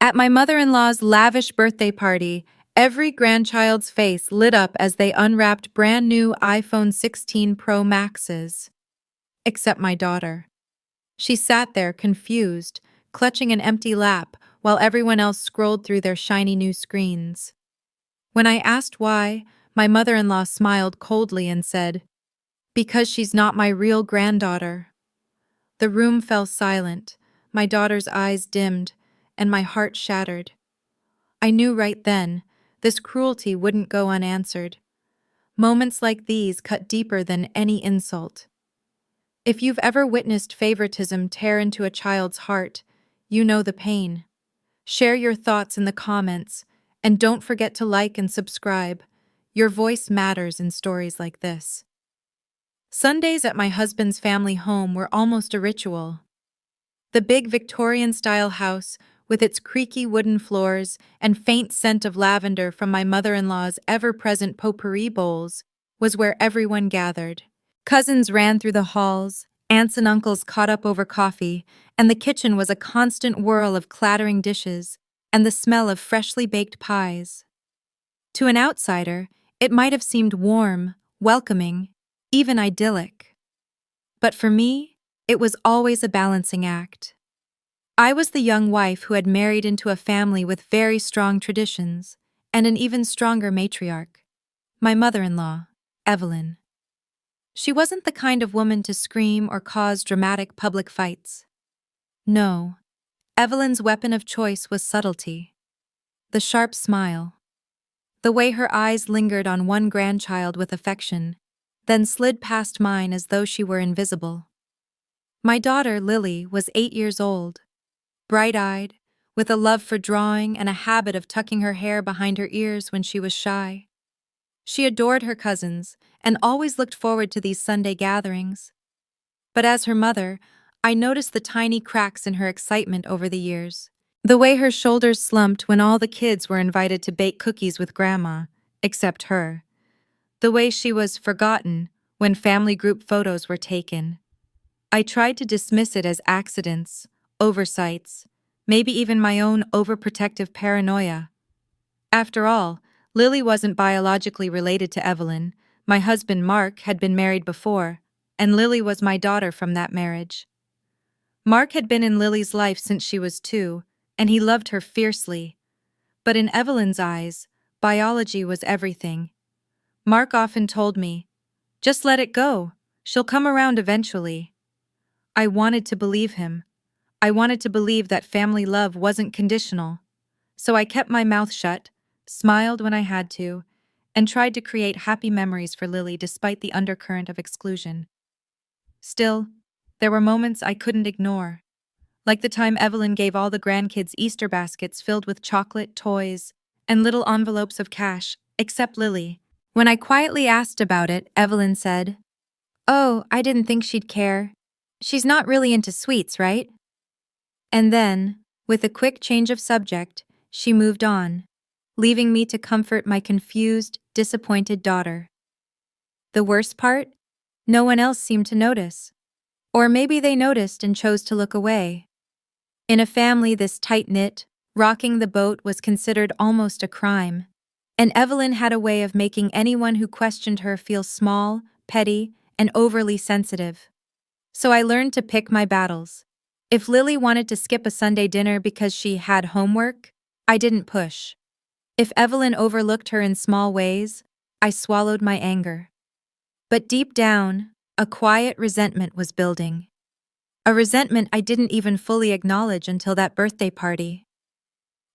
At my mother-in-law's lavish birthday party, every grandchild's face lit up as they unwrapped brand new iPhone 16 Pro Maxes. Except my daughter. She sat there, confused, clutching an empty lap while everyone else scrolled through their shiny new screens. When I asked why, my mother-in-law smiled coldly and said, "Because she's not my real granddaughter." The room fell silent, my daughter's eyes dimmed, and my heart shattered. I knew right then, this cruelty wouldn't go unanswered. Moments like these cut deeper than any insult. If you've ever witnessed favoritism tear into a child's heart, you know the pain. Share your thoughts in the comments, and don't forget to like and subscribe. Your voice matters in stories like this. Sundays at my husband's family home were almost a ritual. The big Victorian-style house, with its creaky wooden floors and faint scent of lavender from my mother-in-law's ever-present potpourri bowls, was where everyone gathered. Cousins ran through the halls, aunts and uncles caught up over coffee, and the kitchen was a constant whirl of clattering dishes and the smell of freshly baked pies. To an outsider, it might have seemed warm, welcoming, even idyllic. But for me, it was always a balancing act. I was the young wife who had married into a family with very strong traditions and an even stronger matriarch, my mother-in-law, Evelyn. She wasn't the kind of woman to scream or cause dramatic public fights. No, Evelyn's weapon of choice was subtlety. The sharp smile. The way her eyes lingered on one grandchild with affection, then slid past mine as though she were invisible. My daughter, Lily, was 8 years old, bright-eyed, with a love for drawing and a habit of tucking her hair behind her ears when she was shy. She adored her cousins and always looked forward to these Sunday gatherings. But as her mother, I noticed the tiny cracks in her excitement over the years. The way her shoulders slumped when all the kids were invited to bake cookies with Grandma, except her. The way she was forgotten when family group photos were taken. I tried to dismiss it as accidents, oversights, maybe even my own overprotective paranoia. After all, Lily wasn't biologically related to Evelyn. My husband, Mark, had been married before, and Lily was my daughter from that marriage. Mark had been in Lily's life since she was 2, and he loved her fiercely. But in Evelyn's eyes, biology was everything. Mark often told me, "Just let it go. She'll come around eventually." I wanted to believe him. I wanted to believe that family love wasn't conditional. So I kept my mouth shut, smiled when I had to, and tried to create happy memories for Lily despite the undercurrent of exclusion. Still, there were moments I couldn't ignore. Like the time Evelyn gave all the grandkids Easter baskets filled with chocolate, toys, and little envelopes of cash, except Lily. When I quietly asked about it, Evelyn said, "Oh, I didn't think she'd care. She's not really into sweets, right?" And then, with a quick change of subject, she moved on, leaving me to comfort my confused, disappointed daughter. The worst part? No one else seemed to notice. Or maybe they noticed and chose to look away. In a family this tight-knit, rocking the boat was considered almost a crime, and Evelyn had a way of making anyone who questioned her feel small, petty, and overly sensitive. So I learned to pick my battles. If Lily wanted to skip a Sunday dinner because she had homework, I didn't push. If Evelyn overlooked her in small ways, I swallowed my anger. But deep down, a quiet resentment was building. A resentment I didn't even fully acknowledge until that birthday party.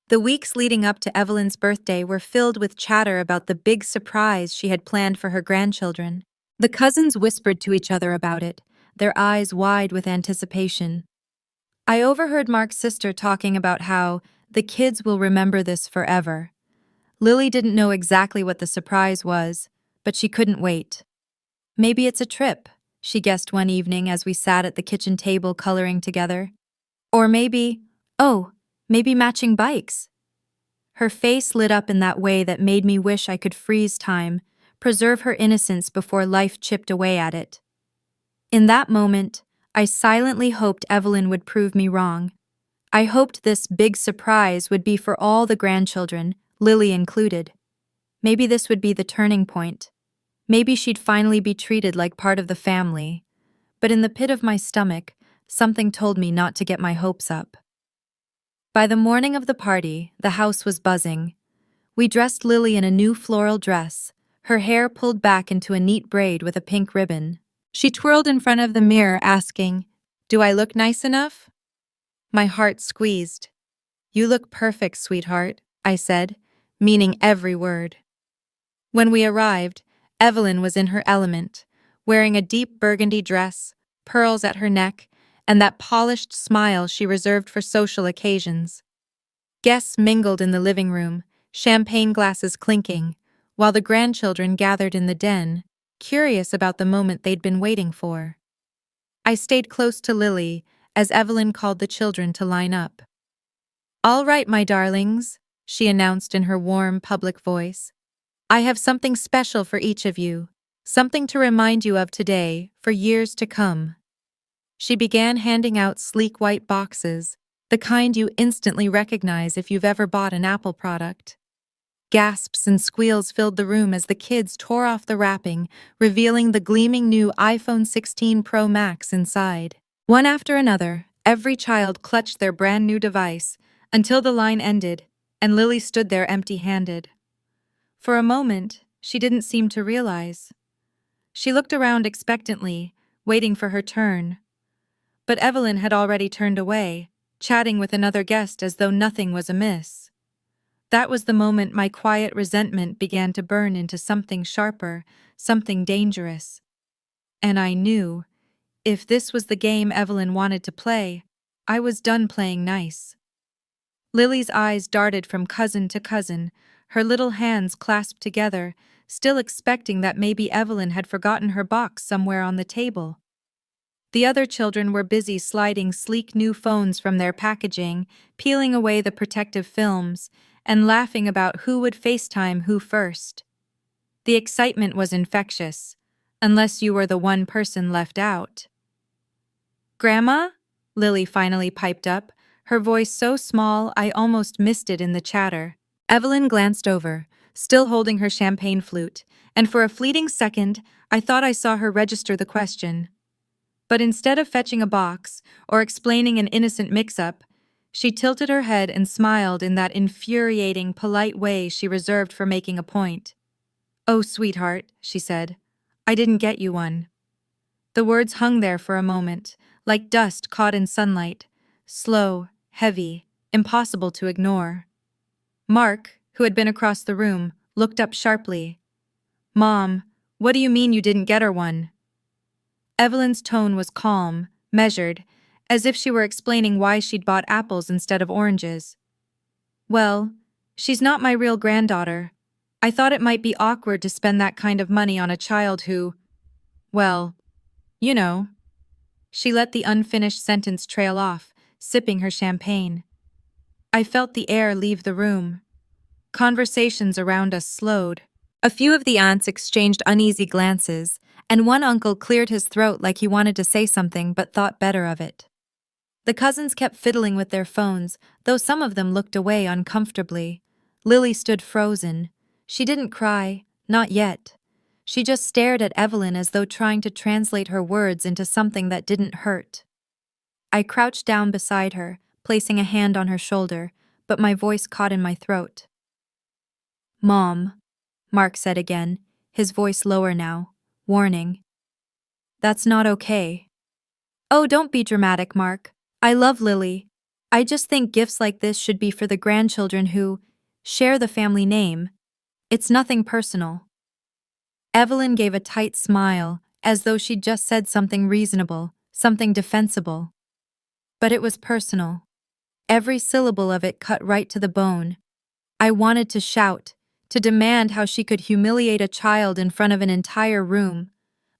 The weeks leading up to Evelyn's birthday were filled with chatter about the big surprise she had planned for her grandchildren. The cousins whispered to each other about it, their eyes wide with anticipation. I overheard Mark's sister talking about how the kids will remember this forever. Lily didn't know exactly what the surprise was, but she couldn't wait. "Maybe it's a trip," she guessed one evening as we sat at the kitchen table coloring together. Or maybe matching bikes. Her face lit up in that way that made me wish I could freeze time, preserve her innocence before life chipped away at it. In that moment, I silently hoped Evelyn would prove me wrong. I hoped this big surprise would be for all the grandchildren, Lily included. Maybe this would be the turning point. Maybe she'd finally be treated like part of the family. But in the pit of my stomach, something told me not to get my hopes up. By the morning of the party, the house was buzzing. We dressed Lily in a new floral dress, her hair pulled back into a neat braid with a pink ribbon. She twirled in front of the mirror asking, "Do I look nice enough?" My heart squeezed. "You look perfect, sweetheart," I said, meaning every word. When we arrived, Evelyn was in her element, wearing a deep burgundy dress, pearls at her neck, and that polished smile she reserved for social occasions. Guests mingled in the living room, champagne glasses clinking, while the grandchildren gathered in the den, curious about the moment they'd been waiting for. I stayed close to Lily as Evelyn called the children to line up. "All right, my darlings," she announced in her warm, public voice. "I have something special for each of you, something to remind you of today for years to come." She began handing out sleek white boxes, the kind you instantly recognize if you've ever bought an Apple product. Gasps and squeals filled the room as the kids tore off the wrapping, revealing the gleaming new iPhone 16 Pro Max inside. One after another, every child clutched their brand new device until the line ended, and Lily stood there empty-handed. For a moment, she didn't seem to realize. She looked around expectantly, waiting for her turn. But Evelyn had already turned away, chatting with another guest as though nothing was amiss. That was the moment my quiet resentment began to burn into something sharper, something dangerous. And I knew, if this was the game Evelyn wanted to play, I was done playing nice. Lily's eyes darted from cousin to cousin, her little hands clasped together, still expecting that maybe Evelyn had forgotten her box somewhere on the table. The other children were busy sliding sleek new phones from their packaging, peeling away the protective films, and laughing about who would FaceTime who first. The excitement was infectious, unless you were the one person left out. "Grandma?" Lily finally piped up, her voice so small I almost missed it in the chatter. Evelyn glanced over, still holding her champagne flute, and for a fleeting second, I thought I saw her register the question. But instead of fetching a box or explaining an innocent mix-up, she tilted her head and smiled in that infuriating, polite way she reserved for making a point. "Oh, sweetheart," she said, "I didn't get you one." The words hung there for a moment, like dust caught in sunlight, slow, heavy, impossible to ignore. Mark, who had been across the room, looked up sharply. "Mom, what do you mean you didn't get her one?" Evelyn's tone was calm, measured, as if she were explaining why she'd bought apples instead of oranges. "Well, she's not my real granddaughter. I thought it might be awkward to spend that kind of money on a child who, well, you know." She let the unfinished sentence trail off, sipping her champagne. I felt the air leave the room. Conversations around us slowed. A few of the aunts exchanged uneasy glances, and one uncle cleared his throat like he wanted to say something but thought better of it. The cousins kept fiddling with their phones, though some of them looked away uncomfortably. Lily stood frozen. She didn't cry, not yet. She just stared at Evelyn as though trying to translate her words into something that didn't hurt. I crouched down beside her, placing a hand on her shoulder, but my voice caught in my throat. "Mom," Mark said again, his voice lower now, warning. "That's not okay." "Oh, don't be dramatic, Mark. I love Lily. I just think gifts like this should be for the grandchildren who share the family name. It's nothing personal." Evelyn gave a tight smile, as though she'd just said something reasonable, something defensible. But it was personal. Every syllable of it cut right to the bone. I wanted to shout, to demand how she could humiliate a child in front of an entire room.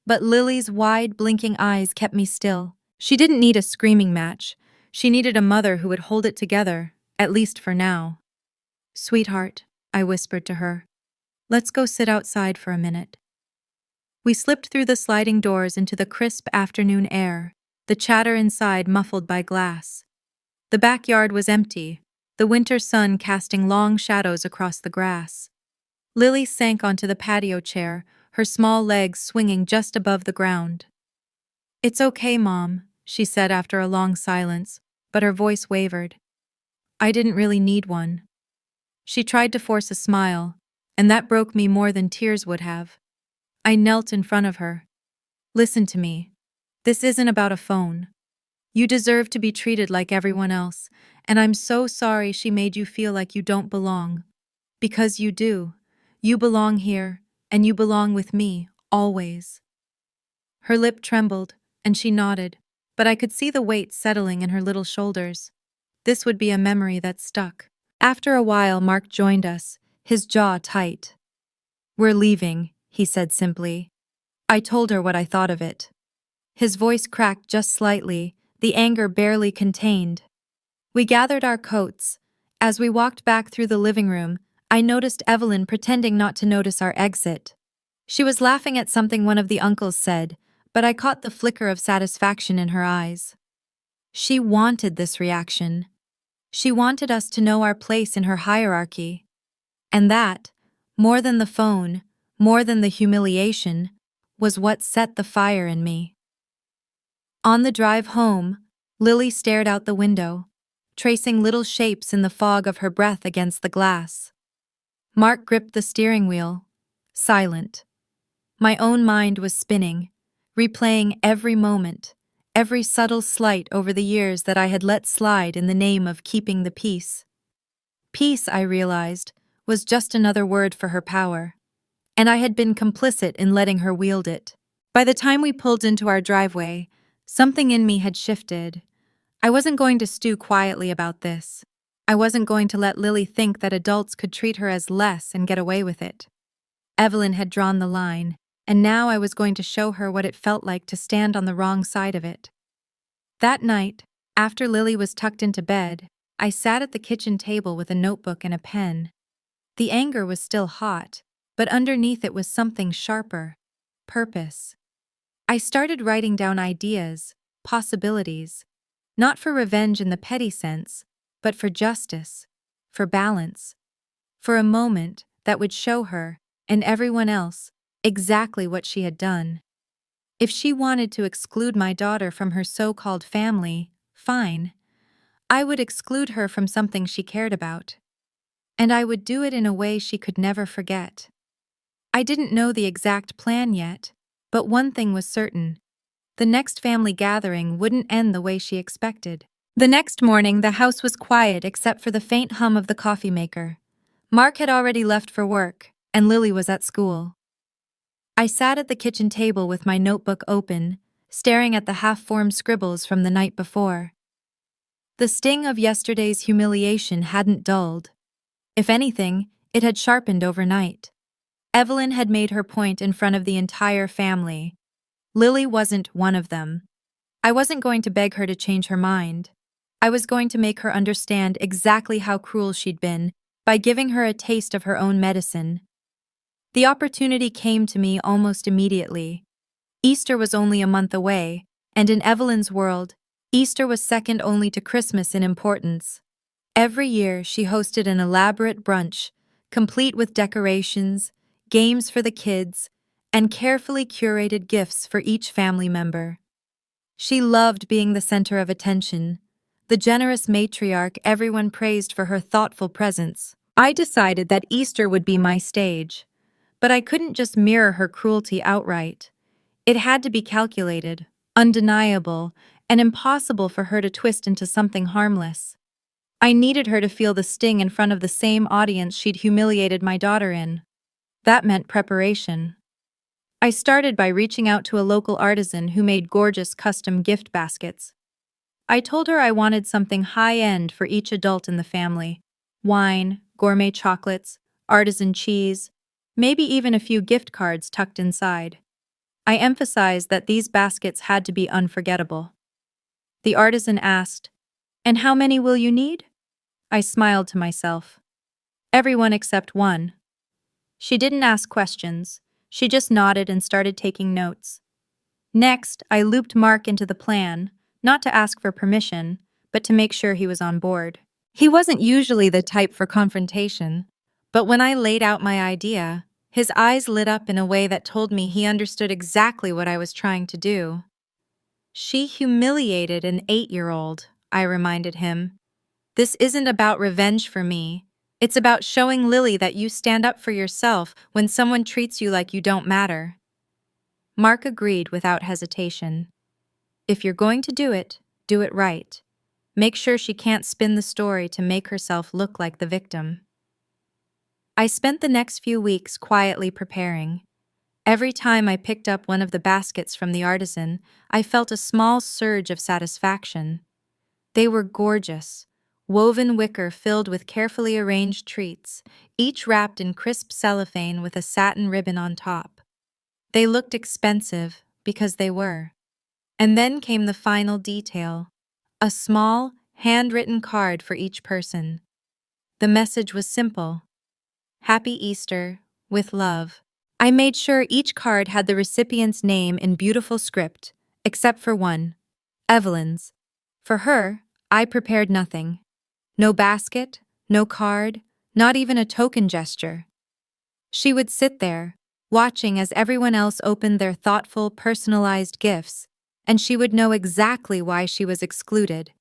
But Lily's wide, blinking eyes kept me still. She didn't need a screaming match. She needed a mother who would hold it together, at least for now. "Sweetheart," I whispered to her, "let's go sit outside for a minute." We slipped through the sliding doors into the crisp afternoon air, the chatter inside muffled by glass. The backyard was empty, the winter sun casting long shadows across the grass. Lily sank onto the patio chair, her small legs swinging just above the ground. "It's okay, Mom," she said after a long silence, but her voice wavered. "I didn't really need one." She tried to force a smile, and that broke me more than tears would have. I knelt in front of her. "Listen to me. This isn't about a phone. You deserve to be treated like everyone else, and I'm so sorry she made you feel like you don't belong. Because you do. You belong here, and you belong with me, always." Her lip trembled, and she nodded, but I could see the weight settling in her little shoulders. This would be a memory that stuck. After a while, Mark joined us, his jaw tight. "We're leaving," he said simply. I told her what I thought of it. His voice cracked just slightly, the anger barely contained. We gathered our coats. As we walked back through the living room, I noticed Evelyn pretending not to notice our exit. She was laughing at something one of the uncles said, but I caught the flicker of satisfaction in her eyes. She wanted this reaction. She wanted us to know our place in her hierarchy. And that, more than the phone, more than the humiliation, was what set the fire in me. On the drive home, Lily stared out the window, tracing little shapes in the fog of her breath against the glass. Mark gripped the steering wheel, silent. My own mind was spinning, replaying every moment, every subtle slight over the years that I had let slide in the name of keeping the peace. Peace, I realized, was just another word for her power, and I had been complicit in letting her wield it. By the time we pulled into our driveway, something in me had shifted. I wasn't going to stew quietly about this. I wasn't going to let Lily think that adults could treat her as less and get away with it. Evelyn had drawn the line, and now I was going to show her what it felt like to stand on the wrong side of it. That night, after Lily was tucked into bed, I sat at the kitchen table with a notebook and a pen. The anger was still hot, but underneath it was something sharper: purpose. I started writing down ideas, possibilities, not for revenge in the petty sense, but for justice, for balance, for a moment that would show her, and everyone else, exactly what she had done. If she wanted to exclude my daughter from her so-called family, fine. I would exclude her from something she cared about. And I would do it in a way she could never forget. I didn't know the exact plan yet, but one thing was certain. The next family gathering wouldn't end the way she expected. The next morning, the house was quiet except for the faint hum of the coffee maker. Mark had already left for work, and Lily was at school. I sat at the kitchen table with my notebook open, staring at the half-formed scribbles from the night before. The sting of yesterday's humiliation hadn't dulled. If anything, it had sharpened overnight. Evelyn had made her point in front of the entire family. Lily wasn't one of them. I wasn't going to beg her to change her mind. I was going to make her understand exactly how cruel she'd been by giving her a taste of her own medicine. The opportunity came to me almost immediately. Easter was only a month away, and in Evelyn's world, Easter was second only to Christmas in importance. Every year, she hosted an elaborate brunch, complete with decorations, games for the kids, and carefully curated gifts for each family member. She loved being the center of attention, the generous matriarch everyone praised for her thoughtful presence. I decided that Easter would be my stage, but I couldn't just mirror her cruelty outright. It had to be calculated, undeniable, and impossible for her to twist into something harmless. I needed her to feel the sting in front of the same audience she'd humiliated my daughter in. That meant preparation. I started by reaching out to a local artisan who made gorgeous custom gift baskets. I told her I wanted something high-end for each adult in the family: wine, gourmet chocolates, artisan cheese, maybe even a few gift cards tucked inside. I emphasized that these baskets had to be unforgettable. The artisan asked, "And how many will you need?" I smiled to myself. Everyone except one. She didn't ask questions. She just nodded and started taking notes. Next, I looped Mark into the plan, not to ask for permission, but to make sure he was on board. He wasn't usually the type for confrontation, but when I laid out my idea, his eyes lit up in a way that told me he understood exactly what I was trying to do. She humiliated an 8-year-old, I reminded him. This isn't about revenge for me. It's about showing Lily that you stand up for yourself when someone treats you like you don't matter. Mark agreed without hesitation. If you're going to do it right. Make sure she can't spin the story to make herself look like the victim. I spent the next few weeks quietly preparing. Every time I picked up one of the baskets from the artisan, I felt a small surge of satisfaction. They were gorgeous, woven wicker filled with carefully arranged treats, each wrapped in crisp cellophane with a satin ribbon on top. They looked expensive because they were. And then came the final detail, a small, handwritten card for each person. The message was simple. Happy Easter, with love. I made sure each card had the recipient's name in beautiful script, except for one, Evelyn's. For her, I prepared nothing. No basket, no card, not even a token gesture. She would sit there, watching as everyone else opened their thoughtful, personalized gifts, and she would know exactly why she was excluded.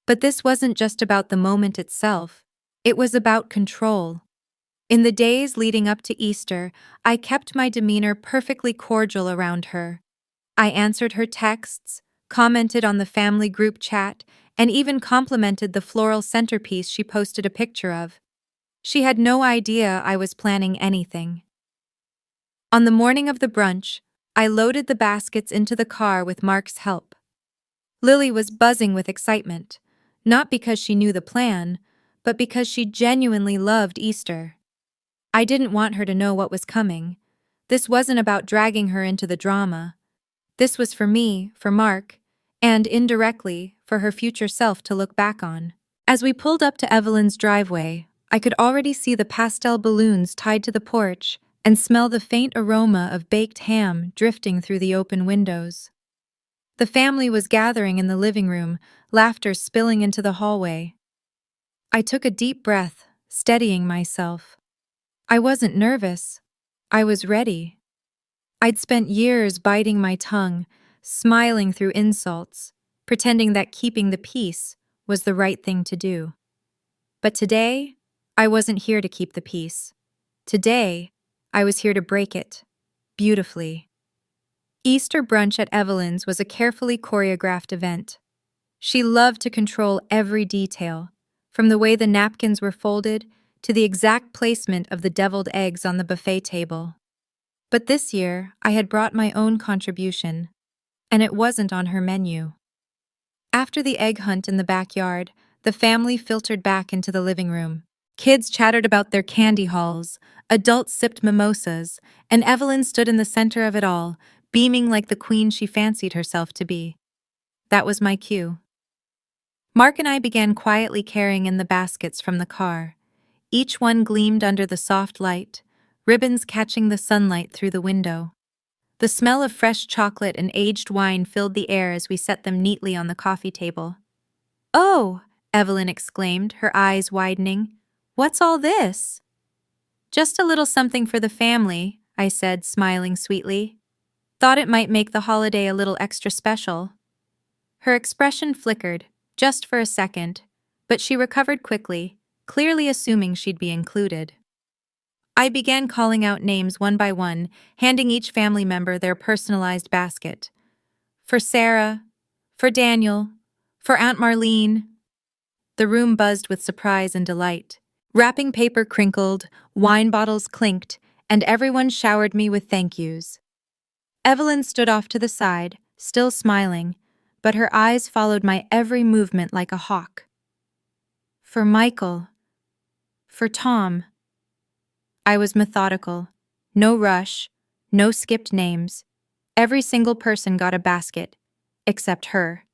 But this wasn't just about the moment itself. It was about control. In the days leading up to Easter, I kept my demeanor perfectly cordial around her. I answered her texts, commented on the family group chat, and even complimented the floral centerpiece she posted a picture of. She had no idea I was planning anything. On the morning of the brunch, I loaded the baskets into the car with Mark's help. Lily was buzzing with excitement, not because she knew the plan, but because she genuinely loved Easter. I didn't want her to know what was coming. This wasn't about dragging her into the drama. This was for me, for Mark, and indirectly, for her future self to look back on. As we pulled up to Evelyn's driveway, I could already see the pastel balloons tied to the porch and smell the faint aroma of baked ham drifting through the open windows. The family was gathering in the living room, laughter spilling into the hallway. I took a deep breath, steadying myself. I wasn't nervous. I was ready. I'd spent years biting my tongue, smiling through insults, pretending that keeping the peace was the right thing to do. But today, I wasn't here to keep the peace. Today, I was here to break it. Beautifully. Easter brunch at Evelyn's was a carefully choreographed event. She loved to control every detail, from the way the napkins were folded to the exact placement of the deviled eggs on the buffet table. But this year, I had brought my own contribution, and it wasn't on her menu. After the egg hunt in the backyard, the family filtered back into the living room. Kids chattered about their candy hauls, adults sipped mimosas, and Evelyn stood in the center of it all, beaming like the queen she fancied herself to be. That was my cue. Mark and I began quietly carrying in the baskets from the car. Each one gleamed under the soft light, ribbons catching the sunlight through the window. The smell of fresh chocolate and aged wine filled the air as we set them neatly on the coffee table. "Oh!" Evelyn exclaimed, her eyes widening. "What's all this?" "Just a little something for the family," I said, smiling sweetly. "Thought it might make the holiday a little extra special." Her expression flickered, just for a second, but she recovered quickly, clearly assuming she'd be included. I began calling out names one by one, handing each family member their personalized basket. For Sarah, for Daniel, for Aunt Marlene. The room buzzed with surprise and delight. Wrapping paper crinkled, wine bottles clinked, and everyone showered me with thank yous. Evelyn stood off to the side, still smiling, but her eyes followed my every movement like a hawk. For Michael. For Tom. I was methodical. No rush, no skipped names. Every single person got a basket, except her.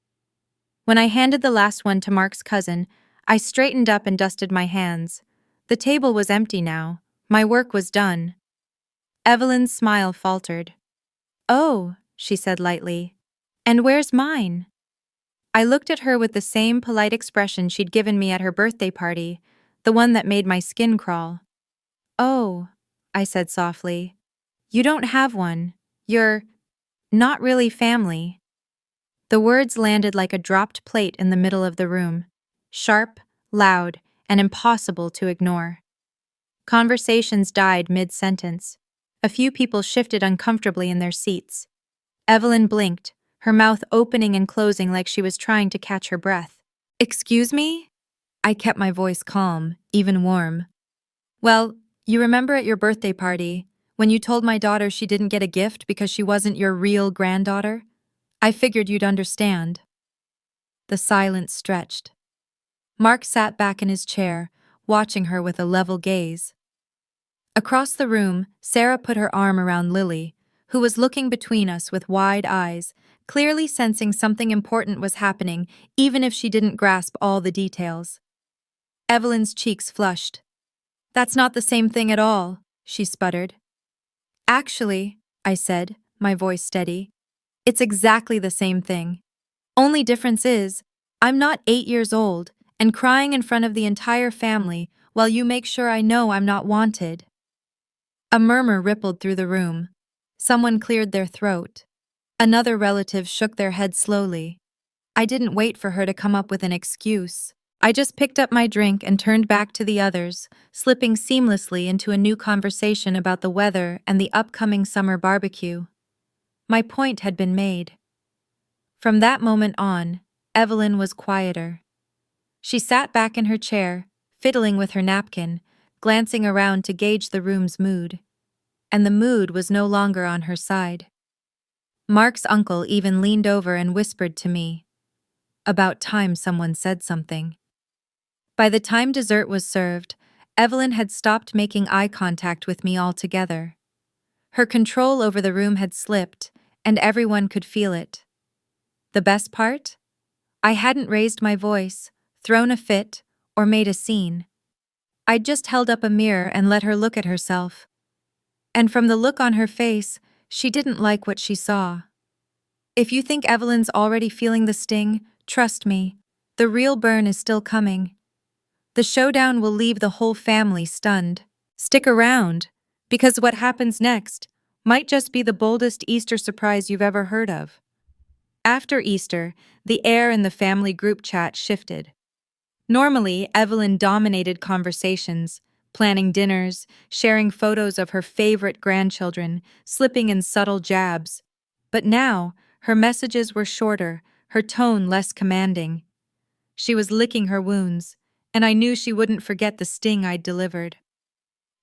When I handed the last one to Mark's cousin, I straightened up and dusted my hands. The table was empty now. My work was done. Evelyn's smile faltered. "Oh," she said lightly. "And where's mine?" I looked at her with the same polite expression she'd given me at her birthday party, the one that made my skin crawl. "Oh," I said softly, "you don't have one. You're not really family." The words landed like a dropped plate in the middle of the room, sharp, loud, and impossible to ignore. Conversations died mid-sentence. A few people shifted uncomfortably in their seats. Evelyn blinked, her mouth opening and closing like she was trying to catch her breath. "Excuse me?" I kept my voice calm, even warm. "Well, you remember at your birthday party, when you told my daughter she didn't get a gift because she wasn't your real granddaughter? I figured you'd understand." The silence stretched. Mark sat back in his chair, watching her with a level gaze. Across the room, Sarah put her arm around Lily, who was looking between us with wide eyes, clearly sensing something important was happening, even if she didn't grasp all the details. Evelyn's cheeks flushed. "That's not the same thing at all," she sputtered. "Actually," I said, my voice steady, "it's exactly the same thing. Only difference is, I'm not 8 years old and crying in front of the entire family while you make sure I know I'm not wanted." A murmur rippled through the room. Someone cleared their throat. Another relative shook their head slowly. I didn't wait for her to come up with an excuse. I just picked up my drink and turned back to the others, slipping seamlessly into a new conversation about the weather and the upcoming summer barbecue. My point had been made. From that moment on, Evelyn was quieter. She sat back in her chair, fiddling with her napkin, glancing around to gauge the room's mood. And the mood was no longer on her side. Mark's uncle even leaned over and whispered to me, "About time someone said something." By the time dessert was served, Evelyn had stopped making eye contact with me altogether. Her control over the room had slipped, and everyone could feel it. The best part? I hadn't raised my voice, thrown a fit, or made a scene. I'd just held up a mirror and let her look at herself. And from the look on her face, she didn't like what she saw. If you think Evelyn's already feeling the sting, trust me, the real burn is still coming. The showdown will leave the whole family stunned. Stick around, because what happens next might just be the boldest Easter surprise you've ever heard of. After Easter, the air in the family group chat shifted. Normally, Evelyn dominated conversations, planning dinners, sharing photos of her favorite grandchildren, slipping in subtle jabs. But now, her messages were shorter, her tone less commanding. She was licking her wounds, and I knew she wouldn't forget the sting I'd delivered.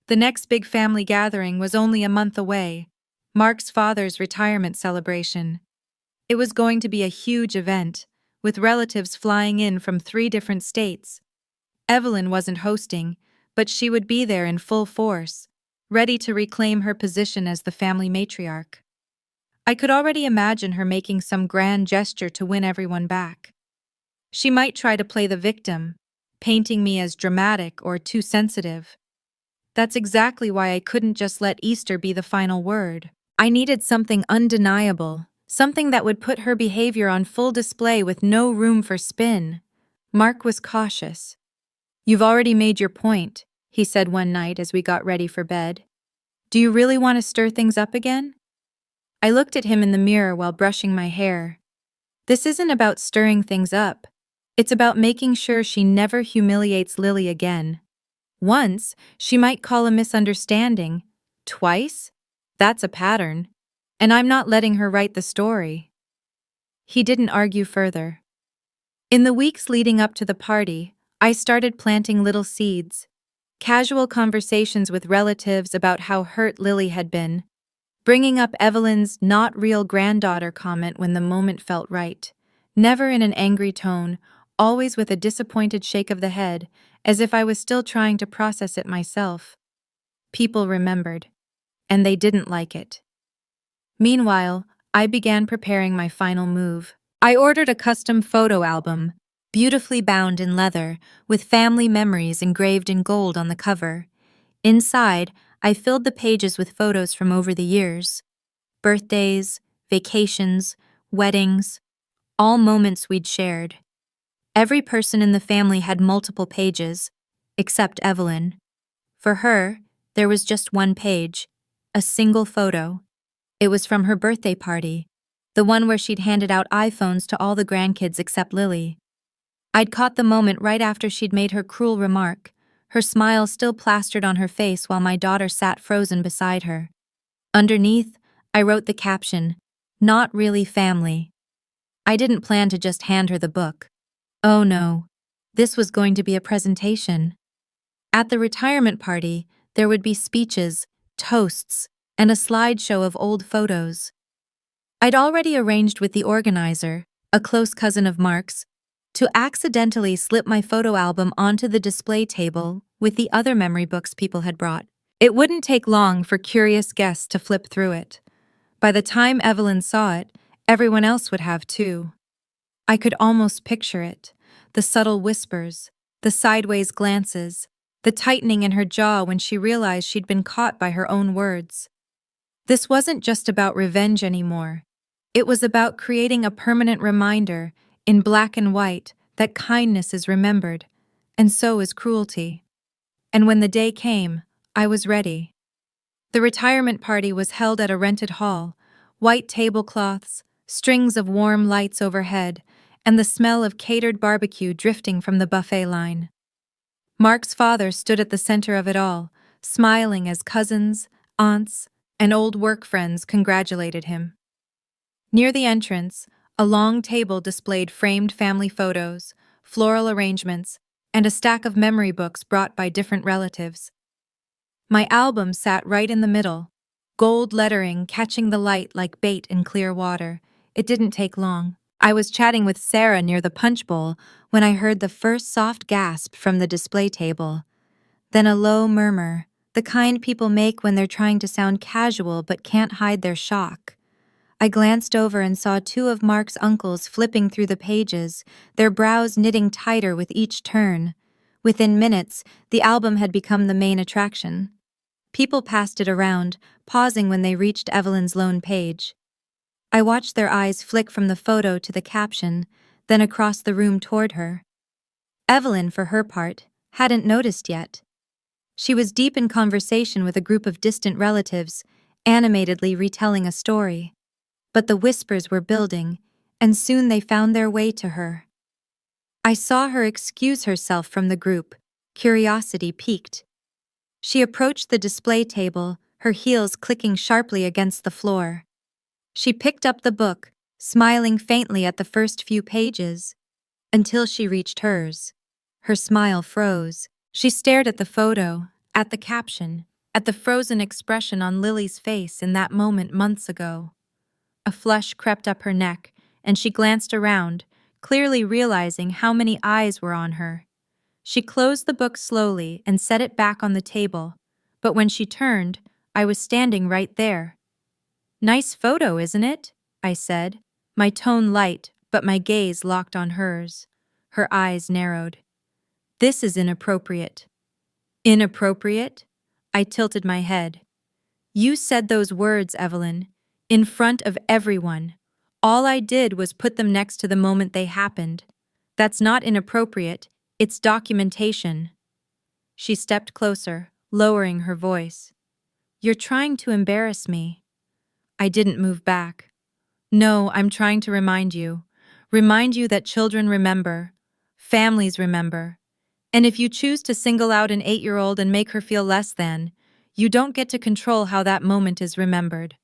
The next big family gathering was only a month away, Mark's father's retirement celebration. It was going to be a huge event, with relatives flying in from 3 different states. Evelyn wasn't hosting, but she would be there in full force, ready to reclaim her position as the family matriarch. I could already imagine her making some grand gesture to win everyone back. She might try to play the victim, painting me as dramatic or too sensitive. That's exactly why I couldn't just let Easter be the final word. I needed something undeniable, something that would put her behavior on full display with no room for spin. Mark was cautious. "You've already made your point," he said one night as we got ready for bed. "Do you really want to stir things up again?" I looked at him in the mirror while brushing my hair. This isn't about stirring things up. It's about making sure she never humiliates Lily again. Once, she might call a misunderstanding. Twice? That's a pattern. And I'm not letting her write the story. He didn't argue further. In the weeks leading up to the party, I started planting little seeds. Casual conversations with relatives about how hurt Lily had been. Bringing up Evelyn's not real granddaughter comment when the moment felt right. Never in an angry tone, always with a disappointed shake of the head, as if I was still trying to process it myself. People remembered, and they didn't like it. Meanwhile, I began preparing my final move. I ordered a custom photo album, beautifully bound in leather, with family memories engraved in gold on the cover. Inside, I filled the pages with photos from over the years. Birthdays, vacations, weddings, all moments we'd shared. Every person in the family had multiple pages, except Evelyn. For her, there was just one page, a single photo. It was from her birthday party, the one where she'd handed out iPhones to all the grandkids except Lily. I'd caught the moment right after she'd made her cruel remark, her smile still plastered on her face while my daughter sat frozen beside her. Underneath, I wrote the caption, "Not really family." I didn't plan to just hand her the book. Oh no, this was going to be a presentation. At the retirement party, there would be speeches, toasts, and a slideshow of old photos. I'd already arranged with the organizer, a close cousin of Mark's, to accidentally slip my photo album onto the display table with the other memory books people had brought. It wouldn't take long for curious guests to flip through it. By the time Evelyn saw it, everyone else would have too. I could almost picture it, the subtle whispers, the sideways glances, the tightening in her jaw when she realized she'd been caught by her own words. This wasn't just about revenge anymore. It was about creating a permanent reminder, in black and white, that kindness is remembered, and so is cruelty. And when the day came, I was ready. The retirement party was held at a rented hall, white tablecloths, strings of warm lights overhead, and the smell of catered barbecue drifting from the buffet line. Mark's father stood at the center of it all, smiling as cousins, aunts, and old work friends congratulated him. Near the entrance, a long table displayed framed family photos, floral arrangements, and a stack of memory books brought by different relatives. My album sat right in the middle, gold lettering catching the light like bait in clear water. It didn't take long. I was chatting with Sarah near the punch bowl when I heard the first soft gasp from the display table. Then a low murmur, the kind people make when they're trying to sound casual but can't hide their shock. I glanced over and saw two of Mark's uncles flipping through the pages, their brows knitting tighter with each turn. Within minutes, the album had become the main attraction. People passed it around, pausing when they reached Evelyn's lone page. I watched their eyes flick from the photo to the caption, then across the room toward her. Evelyn, for her part, hadn't noticed yet. She was deep in conversation with a group of distant relatives, animatedly retelling a story. But the whispers were building, and soon they found their way to her. I saw her excuse herself from the group, curiosity piqued. She approached the display table, her heels clicking sharply against the floor. She picked up the book, smiling faintly at the first few pages, until she reached hers. Her smile froze. She stared at the photo, at the caption, at the frozen expression on Lily's face in that moment months ago. A flush crept up her neck, and she glanced around, clearly realizing how many eyes were on her. She closed the book slowly and set it back on the table, but when she turned, I was standing right there. "Nice photo, isn't it?" I said, my tone light, but my gaze locked on hers. Her eyes narrowed. "This is inappropriate." "Inappropriate?" I tilted my head. "You said those words, Evelyn, in front of everyone. All I did was put them next to the moment they happened. That's not inappropriate, it's documentation." She stepped closer, lowering her voice. "You're trying to embarrass me." I didn't move back. "No, I'm trying to remind you. Remind you that children remember. Families remember. And if you choose to single out an 8-year-old and make her feel less than, you don't get to control how that moment is remembered."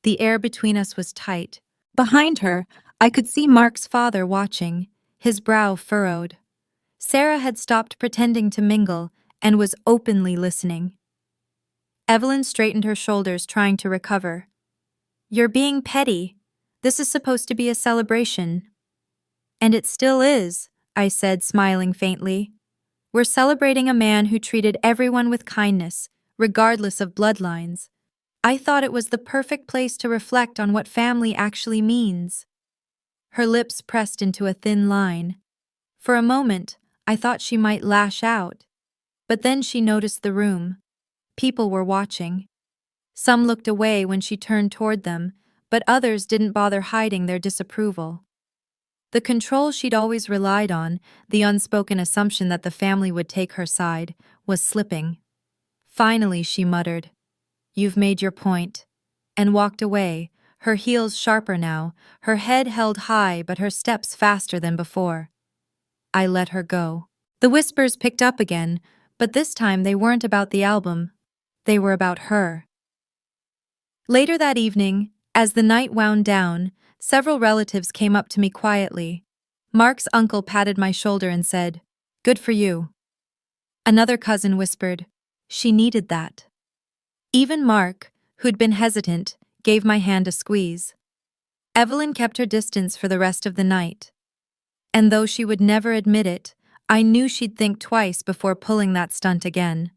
The air between us was tight. Behind her, I could see Mark's father watching, his brow furrowed. Sarah had stopped pretending to mingle and was openly listening. Evelyn straightened her shoulders, trying to recover. "You're being petty. This is supposed to be a celebration." "And it still is," I said, smiling faintly. "We're celebrating a man who treated everyone with kindness, regardless of bloodlines. I thought it was the perfect place to reflect on what family actually means." Her lips pressed into a thin line. For a moment, I thought she might lash out. But then she noticed the room. People were watching. Some looked away when she turned toward them, but others didn't bother hiding their disapproval. The control she'd always relied on, the unspoken assumption that the family would take her side, was slipping. Finally, she muttered, "You've made your point," and walked away, her heels sharper now, her head held high but her steps faster than before. I let her go. The whispers picked up again, but this time they weren't about the album. They were about her. Later that evening, as the night wound down, several relatives came up to me quietly. Mark's uncle patted my shoulder and said, "Good for you." Another cousin whispered, "She needed that." Even Mark, who'd been hesitant, gave my hand a squeeze. Evelyn kept her distance for the rest of the night. And though she would never admit it, I knew she'd think twice before pulling that stunt again.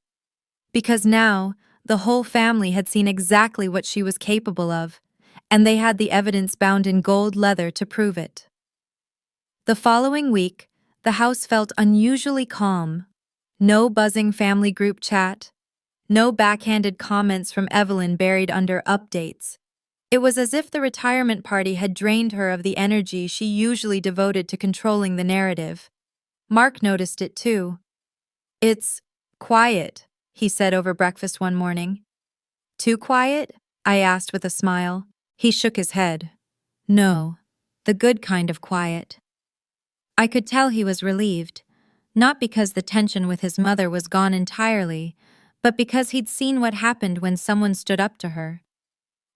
Because now, the whole family had seen exactly what she was capable of, and they had the evidence bound in gold leather to prove it. The following week, the house felt unusually calm. No buzzing family group chat, no backhanded comments from Evelyn buried under updates. It was as if the retirement party had drained her of the energy she usually devoted to controlling the narrative. Mark noticed it too. "It's quiet," he said over breakfast one morning. "Too quiet?" I asked with a smile. He shook his head. "No, the good kind of quiet." I could tell he was relieved, not because the tension with his mother was gone entirely, but because he'd seen what happened when someone stood up to her.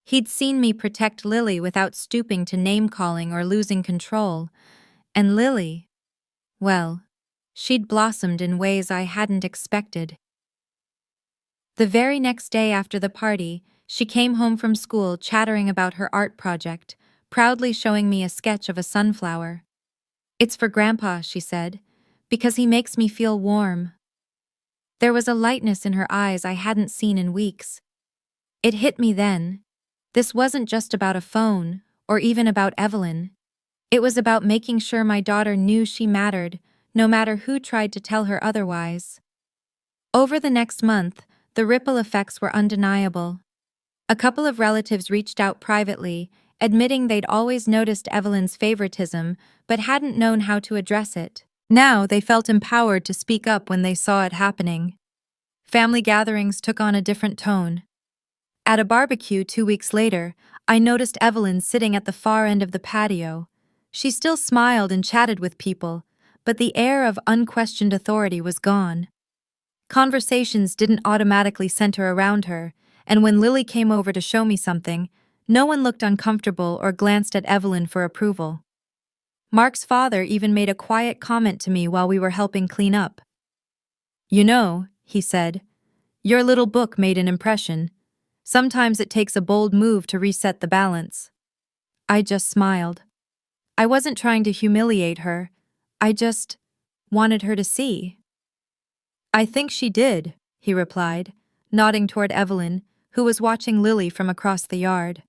He'd seen me protect Lily without stooping to name-calling or losing control, and Lily, well, she'd blossomed in ways I hadn't expected. The very next day after the party, she came home from school chattering about her art project, proudly showing me a sketch of a sunflower. "It's for Grandpa," she said, "because he makes me feel warm." There was a lightness in her eyes I hadn't seen in weeks. It hit me then. This wasn't just about a phone, or even about Evelyn. It was about making sure my daughter knew she mattered, no matter who tried to tell her otherwise. Over the next month, the ripple effects were undeniable. A couple of relatives reached out privately, admitting they'd always noticed Evelyn's favoritism, but hadn't known how to address it. Now they felt empowered to speak up when they saw it happening. Family gatherings took on a different tone. At a barbecue 2 weeks later, I noticed Evelyn sitting at the far end of the patio. She still smiled and chatted with people, but the air of unquestioned authority was gone. Conversations didn't automatically center around her, and when Lily came over to show me something, no one looked uncomfortable or glanced at Evelyn for approval. Mark's father even made a quiet comment to me while we were helping clean up. "You know," he said, "your little book made an impression. Sometimes it takes a bold move to reset the balance." I just smiled. I wasn't trying to humiliate her. I just wanted her to see. "I think she did," he replied, nodding toward Evelyn, who was watching Lily from across the yard.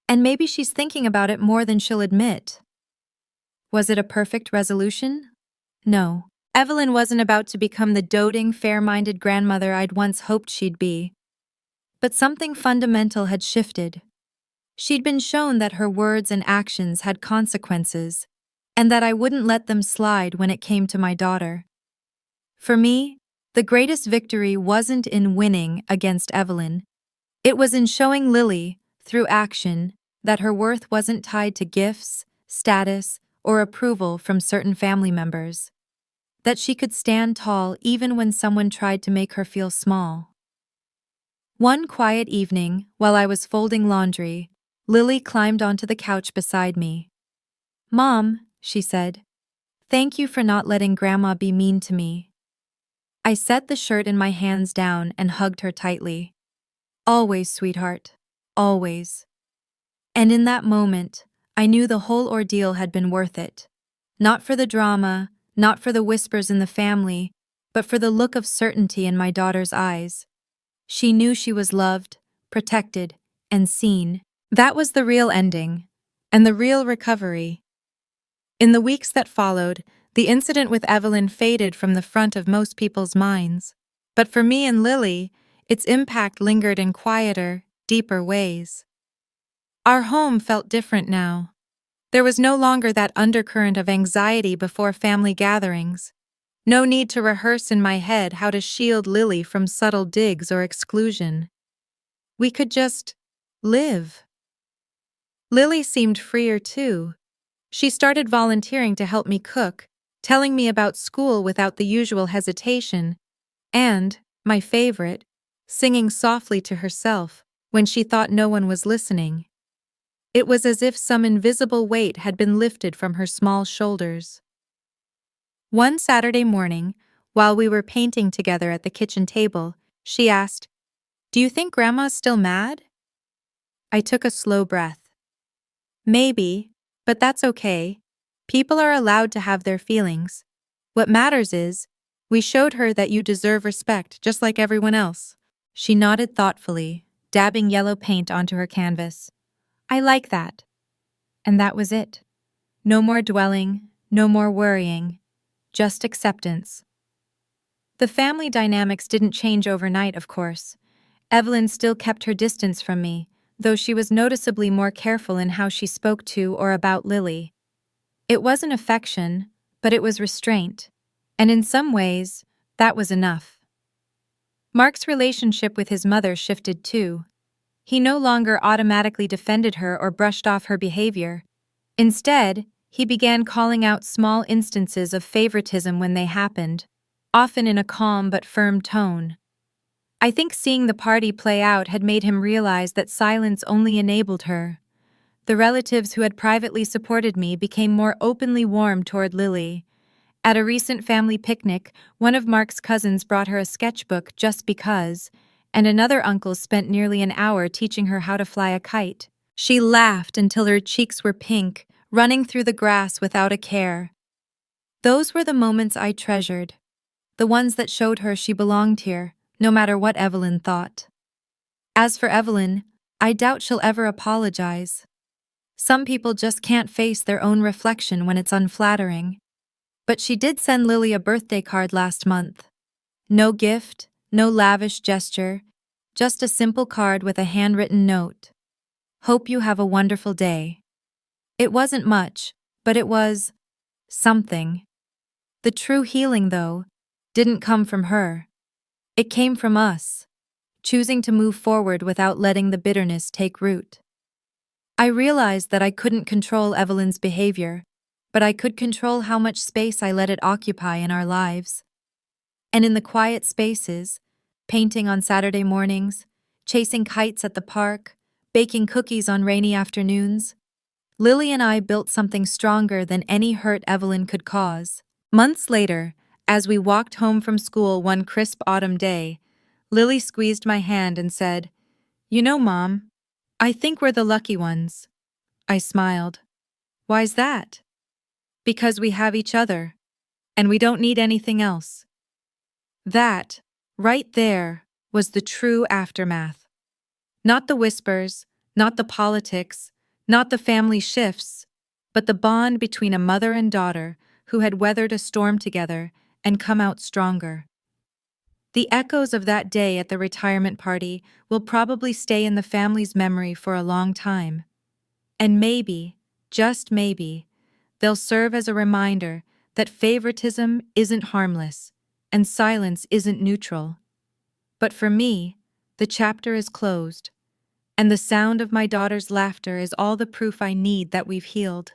"And maybe she's thinking about it more than she'll admit." Was it a perfect resolution? No. Evelyn wasn't about to become the doting, fair-minded grandmother I'd once hoped she'd be. But something fundamental had shifted. She'd been shown that her words and actions had consequences, and that I wouldn't let them slide when it came to my daughter. For me, the greatest victory wasn't in winning against Evelyn. It was in showing Lily, through action, that her worth wasn't tied to gifts, status, or approval from certain family members. That she could stand tall even when someone tried to make her feel small. One quiet evening, while I was folding laundry, Lily climbed onto the couch beside me. "Mom," she said, "thank you for not letting Grandma be mean to me." I set the shirt in my hands down and hugged her tightly. "Always, sweetheart. Always." And in that moment, I knew the whole ordeal had been worth it. Not for the drama, not for the whispers in the family, but for the look of certainty in my daughter's eyes. She knew she was loved, protected, and seen. That was the real ending, and the real recovery. In the weeks that followed, the incident with Evelyn faded from the front of most people's minds. But for me and Lily, its impact lingered in quieter, deeper ways. Our home felt different now. There was no longer that undercurrent of anxiety before family gatherings. No need to rehearse in my head how to shield Lily from subtle digs or exclusion. We could just live. Lily seemed freer too. She started volunteering to help me cook, telling me about school without the usual hesitation, and, my favorite, singing softly to herself when she thought no one was listening. It was as if some invisible weight had been lifted from her small shoulders. One Saturday morning, while we were painting together at the kitchen table, she asked, "Do you think Grandma's still mad?" I took a slow breath. Maybe, but that's okay. People are allowed to have their feelings. What matters is, we showed her that you deserve respect just like everyone else. She nodded thoughtfully, dabbing yellow paint onto her canvas. I like that. And that was it. No more dwelling, no more worrying, just acceptance. The family dynamics didn't change overnight, of course. Evelyn still kept her distance from me, though she was noticeably more careful in how she spoke to or about Lily. It wasn't affection, but it was restraint, and in some ways, that was enough. Mark's relationship with his mother shifted too. He no longer automatically defended her or brushed off her behavior. Instead, he began calling out small instances of favoritism when they happened, often in a calm but firm tone. I think seeing the party play out had made him realize that silence only enabled her. The relatives who had privately supported me became more openly warm toward Lily. At a recent family picnic, one of Mark's cousins brought her a sketchbook just because, and another uncle spent nearly an hour teaching her how to fly a kite. She laughed until her cheeks were pink, running through the grass without a care. Those were the moments I treasured, the ones that showed her she belonged here, no matter what Evelyn thought. As for Evelyn, I doubt she'll ever apologize. Some people just can't face their own reflection when it's unflattering. But she did send Lily a birthday card last month. No gift, no lavish gesture, just a simple card with a handwritten note. Hope you have a wonderful day. It wasn't much, but it was something. The true healing, though, didn't come from her. It came from us, choosing to move forward without letting the bitterness take root. I realized that I couldn't control Evelyn's behavior, but I could control how much space I let it occupy in our lives. And in the quiet spaces, painting on Saturday mornings, chasing kites at the park, baking cookies on rainy afternoons, Lily and I built something stronger than any hurt Evelyn could cause. Months later, as we walked home from school one crisp autumn day, Lily squeezed my hand and said, "You know, Mom, I think we're the lucky ones." I smiled. "Why's that?" "Because we have each other, and we don't need anything else." That, right there, was the true aftermath. Not the whispers, not the politics, not the family shifts, but the bond between a mother and daughter who had weathered a storm together and come out stronger. The echoes of that day at the retirement party will probably stay in the family's memory for a long time. And maybe, just maybe, they'll serve as a reminder that favoritism isn't harmless and silence isn't neutral. But for me, the chapter is closed, and the sound of my daughter's laughter is all the proof I need that we've healed.